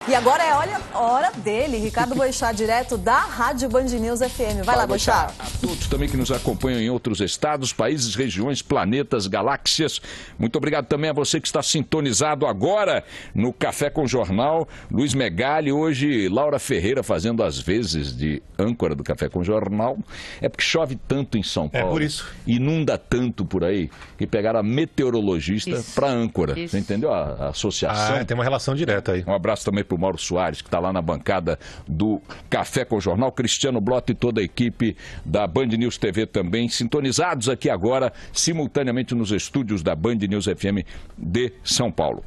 E agora é hora dele, Ricardo Boixá, direto da Rádio Band News FM. Vai lá, Boixá. A todos também que nos acompanham em outros estados, países, regiões, planetas, galáxias. Muito obrigado também a você que está sintonizado agora no Café com Jornal. Luiz Megali, hoje Laura Ferreira fazendo as vezes de âncora do Café com Jornal. É porque chove tanto em São Paulo. É por isso. Inunda tanto por aí que pegaram a meteorologista para âncora. Isso. Você entendeu a associação? Tem uma relação direta aí. Um abraço também para o Mauro Soares, que está lá na bancada do Café com Jornal, Cristiano Blota e toda a equipe da Band News TV também, sintonizados aqui agora, simultaneamente nos estúdios da Band News FM de São Paulo.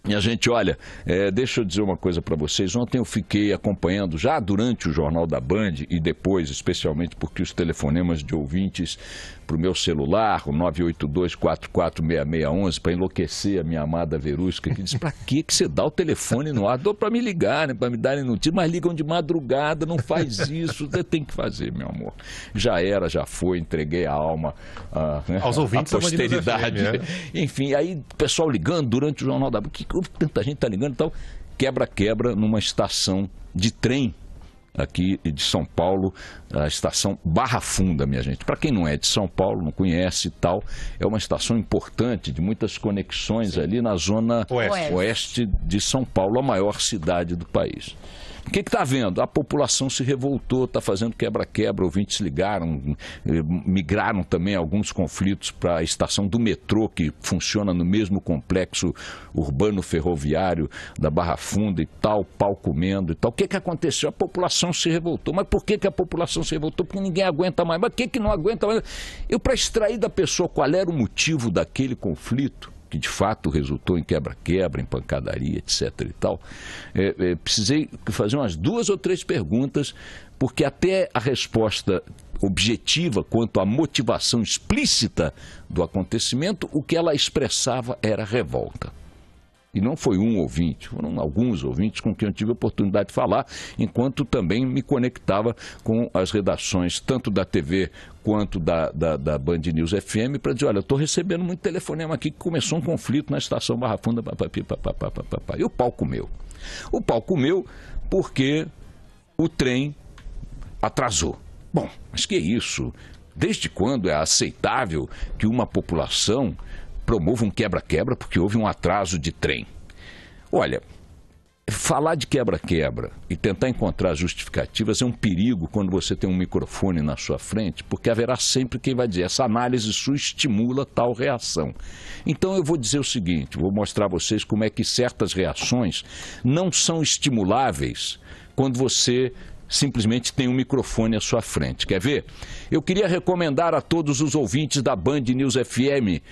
E a gente, olha, deixa eu dizer uma coisa para vocês. Ontem eu fiquei acompanhando, já durante o Jornal da Band e depois, especialmente porque os telefonemas de ouvintes para o meu celular, o 982-446611, para enlouquecer a minha amada Verusca, que diz, para que você dá o telefone no ar? Dou para me ligar, né, para me darem notícia, mas ligam de madrugada, não faz isso, você tem que fazer, meu amor. Já era, já foi, entreguei a alma aos ouvintes, a posteridade. Enfim, aí o pessoal ligando durante o Jornal da Band, tanta gente está ligando e tal, quebra-quebra numa estação de trem aqui de São Paulo, a estação Barra Funda, minha gente. Para quem não é de São Paulo, não conhece e tal, é uma estação importante, de muitas conexões ali na zona oeste de São Paulo, a maior cidade do país. O que está havendo? A população se revoltou, está fazendo quebra-quebra, ouvintes ligaram, migraram também alguns conflitos para a estação do metrô, que funciona no mesmo complexo urbano ferroviário da Barra Funda e tal, pau comendo e tal. O que aconteceu? A população se revoltou. Mas por que a população se revoltou? Porque ninguém aguenta mais. Mas o que não aguenta mais? Eu, para extrair da pessoa qual era o motivo daquele conflito, que de fato resultou em quebra-quebra, em pancadaria, etc. e tal, precisei fazer umas 2 ou 3 perguntas, porque até a resposta objetiva quanto à motivação explícita do acontecimento, o que ela expressava era revolta. E não foi um ouvinte, foram alguns ouvintes com quem eu tive a oportunidade de falar, enquanto também me conectava com as redações, tanto da TV quanto da Band News FM, para dizer, olha, eu estou recebendo muito telefonema aqui que começou um conflito na estação Barra Funda, e o pau comeu. O pau comeu porque o trem atrasou. Bom, mas que isso? Desde quando é aceitável que uma população promova um quebra-quebra porque houve um atraso de trem? Olha, falar de quebra-quebra e tentar encontrar justificativas é um perigo quando você tem um microfone na sua frente, porque haverá sempre quem vai dizer, essa análise sua estimula tal reação. Então eu vou dizer o seguinte, vou mostrar a vocês como é que certas reações não são estimuláveis quando você simplesmente tem um microfone à sua frente. Quer ver? Eu queria recomendar a todos os ouvintes da Band News FM,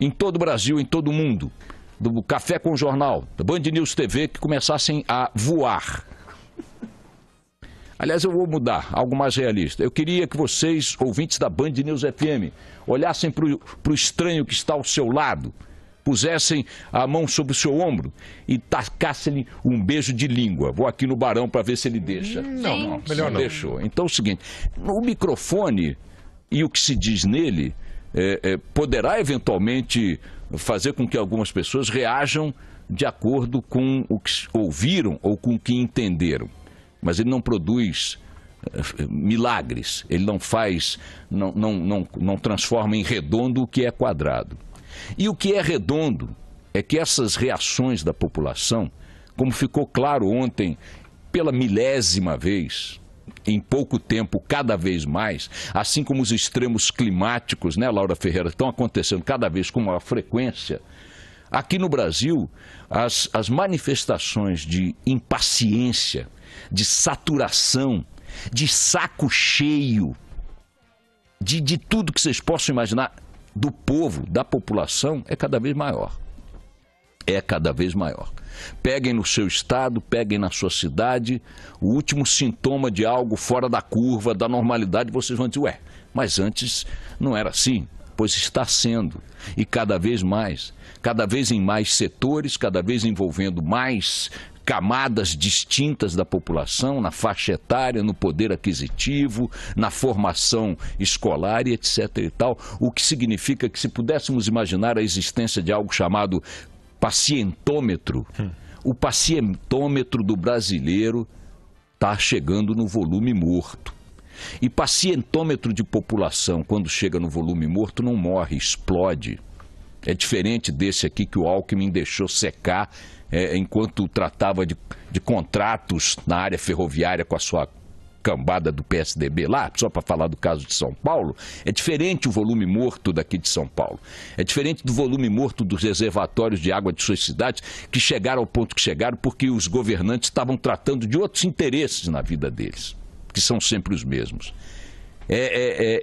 em todo o Brasil, em todo o mundo, do Café com Jornal, da Band News TV, que começassem a voar. Aliás, eu vou mudar, algo mais realista. Eu queria que vocês, ouvintes da Band News FM, olhassem para o estranho que está ao seu lado, pusessem a mão sobre o seu ombro e tacassem-lhe um beijo de língua. Vou aqui no Barão para ver se ele deixa. Não, melhor não. Deixou. Então é o seguinte, o microfone e o que se diz nele poderá eventualmente fazer com que algumas pessoas reajam de acordo com o que ouviram ou com o que entenderam. Mas ele não produz milagres, ele não faz, não transforma em redondo o que é quadrado. E o que é redondo é que essas reações da população, como ficou claro ontem pela milésima vez, em pouco tempo, cada vez mais, assim como os extremos climáticos, né, Laura Ferreira, estão acontecendo cada vez com maior frequência, aqui no Brasil, as manifestações de impaciência, de saturação, de saco cheio, de tudo que vocês possam imaginar, do povo, da população, é cada vez maior. É cada vez maior. Peguem no seu estado, peguem na sua cidade, o último sintoma de algo fora da curva, da normalidade, vocês vão dizer, ué, mas antes não era assim? Pois está sendo. E cada vez em mais setores, cada vez envolvendo mais camadas distintas da população, na faixa etária, no poder aquisitivo, na formação escolar e etc. e tal, o que significa que se pudéssemos imaginar a existência de algo chamado pacientômetro, o pacientômetro do brasileiro está chegando no volume morto. E pacientômetro de população, quando chega no volume morto, não morre, explode. É diferente desse aqui que o Alckmin deixou secar enquanto tratava de contratos na área ferroviária com a sua cambada do PSDB lá, só para falar do caso de São Paulo. É diferente o volume morto daqui de São Paulo. É diferente do volume morto dos reservatórios de água de suas cidades, que chegaram ao ponto que chegaram porque os governantes estavam tratando de outros interesses na vida deles, que são sempre os mesmos.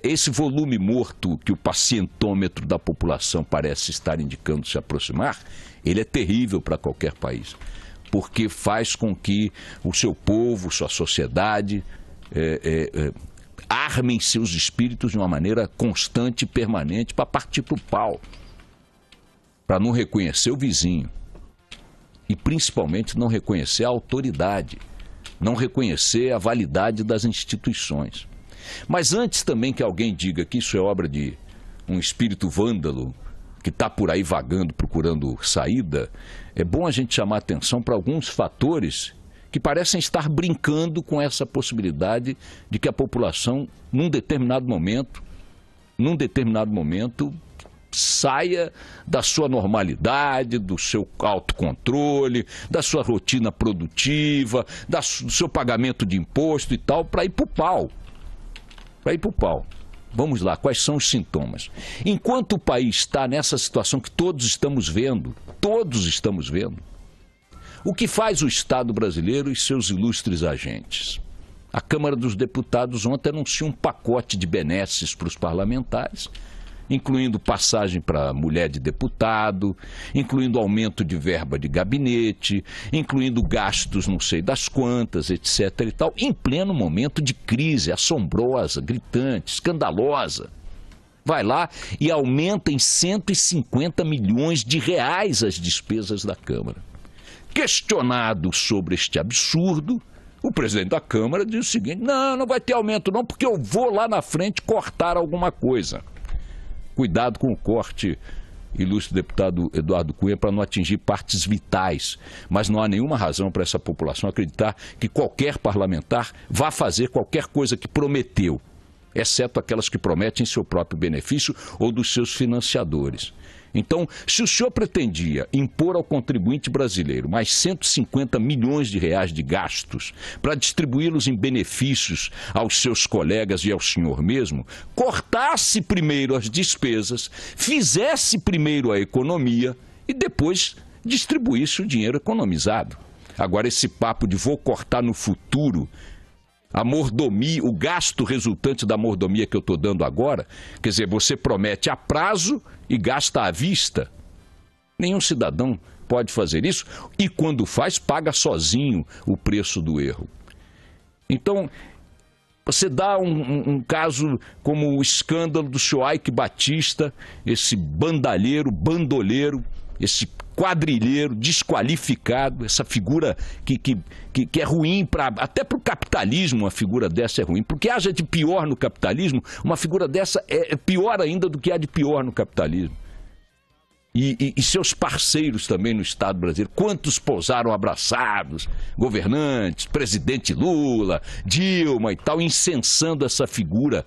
Esse volume morto que o pacientômetro da população parece estar indicando se aproximar, ele é terrível para qualquer país, porque faz com que o seu povo, sua sociedade, armem seus espíritos de uma maneira constante e permanente para partir para o pau, para não reconhecer o vizinho e principalmente não reconhecer a autoridade, não reconhecer a validade das instituições. Mas antes também que alguém diga que isso é obra de um espírito vândalo que está por aí vagando, procurando saída, é bom a gente chamar atenção para alguns fatores que parecem estar brincando com essa possibilidade de que a população, num determinado momento, saia da sua normalidade, do seu autocontrole, da sua rotina produtiva, do seu pagamento de imposto e tal, para ir para o pau. Vamos lá, quais são os sintomas? Enquanto o país está nessa situação que todos estamos vendo, o que faz o Estado brasileiro e seus ilustres agentes? A Câmara dos Deputados ontem anunciou um pacote de benesses para os parlamentares, incluindo passagem para mulher de deputado, incluindo aumento de verba de gabinete, incluindo gastos não sei das quantas, etc. e tal, em pleno momento de crise assombrosa, gritante, escandalosa. Vai lá e aumenta em 150 milhões de reais as despesas da Câmara. Questionado sobre este absurdo, o presidente da Câmara diz o seguinte: não vai ter aumento não, porque eu vou lá na frente cortar alguma coisa. Cuidado com o corte, ilustre deputado Eduardo Cunha, para não atingir partes vitais. Mas não há nenhuma razão para essa população acreditar que qualquer parlamentar vá fazer qualquer coisa que prometeu, exceto aquelas que prometem seu próprio benefício ou dos seus financiadores. Então, se o senhor pretendia impor ao contribuinte brasileiro mais 150 milhões de reais de gastos para distribuí-los em benefícios aos seus colegas e ao senhor mesmo, cortasse primeiro as despesas, fizesse primeiro a economia e depois distribuísse o dinheiro economizado. Agora, esse papo de vou cortar no futuro a mordomia, o gasto resultante da mordomia que eu estou dando agora, quer dizer, você promete a prazo e gasta à vista. Nenhum cidadão pode fazer isso e quando faz, paga sozinho o preço do erro. Então, você dá um caso como o escândalo do senhor Eike Batista, esse bandalheiro, bandoleiro, esse quadrilheiro desqualificado, essa figura que é ruim, até para o capitalismo uma figura dessa é ruim, porque haja de pior no capitalismo, uma figura dessa é pior ainda do que há de pior no capitalismo. E seus parceiros também no Estado brasileiro, quantos pousaram abraçados, governantes, presidente Lula, Dilma e tal, incensando essa figura,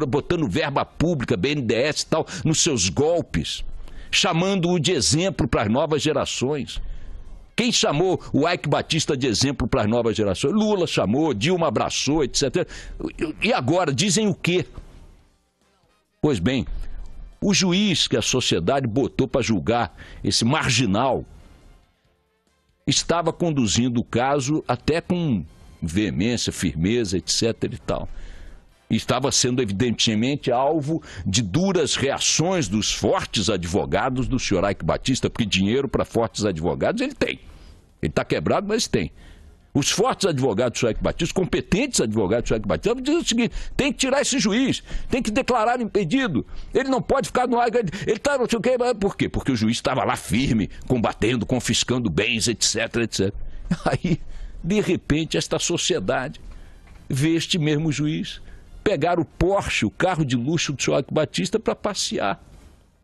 botando verba pública, BNDES e tal, nos seus golpes, chamando-o de exemplo para as novas gerações. Quem chamou o Eike Batista de exemplo para as novas gerações? Lula chamou, Dilma abraçou, etc. E agora, dizem o quê? Pois bem, o juiz que a sociedade botou para julgar esse marginal estava conduzindo o caso até com veemência, firmeza, etc. e tal. Estava sendo evidentemente alvo de duras reações dos fortes advogados do senhor Eike Batista, porque dinheiro para fortes advogados ele tem. Ele está quebrado, mas tem. Os fortes advogados do senhor Eike Batista, os competentes advogados do senhor Eike Batista, dizem o seguinte: tem que tirar esse juiz, tem que declarar impedido, ele não pode ficar no ar, ele está não sei o quê. Por quê? Porque o juiz estava lá firme, combatendo, confiscando bens, etc, etc. Aí, de repente, esta sociedade vê este mesmo juiz pegar o Porsche, o carro de luxo do senhor Eike Batista, para passear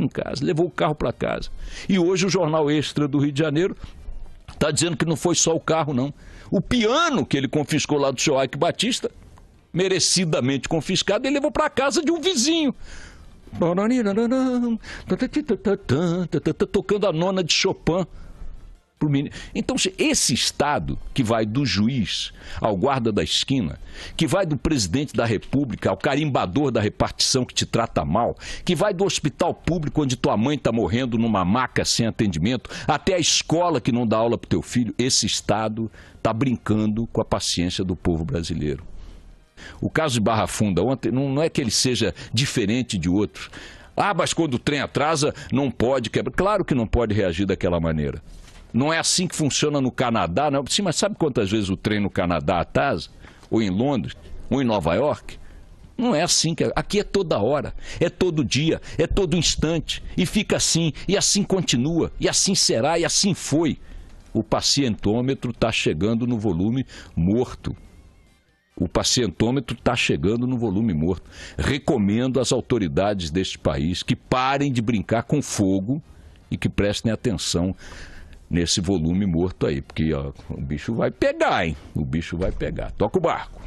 em casa, levou o carro para casa. E hoje o Jornal Extra do Rio de Janeiro está dizendo que não foi só o carro, não. O piano que ele confiscou lá do seu Ike Batista, merecidamente confiscado, ele levou para a casa de um vizinho. Tocando a nona de Chopin. Então, esse Estado que vai do juiz ao guarda da esquina, que vai do presidente da República ao carimbador da repartição que te trata mal, que vai do hospital público onde tua mãe está morrendo numa maca sem atendimento, até a escola que não dá aula para o teu filho, esse Estado está brincando com a paciência do povo brasileiro. O caso de Barra Funda ontem não é que ele seja diferente de outros. Ah, mas quando o trem atrasa, não pode quebrar. Claro que não pode reagir daquela maneira. Não é assim que funciona no Canadá, não. Sim, mas sabe quantas vezes o trem no Canadá atrasa? Ou em Londres? Ou em Nova York? Não é assim. Aqui é toda hora, é todo dia, é todo instante. E fica assim, e assim continua, e assim será, e assim foi. O pacientômetro está chegando no volume morto. O pacientômetro está chegando no volume morto. Recomendo às autoridades deste país que parem de brincar com fogo e que prestem atenção nesse volume morto aí, porque ó, o bicho vai pegar, hein? O bicho vai pegar. Toca o barco.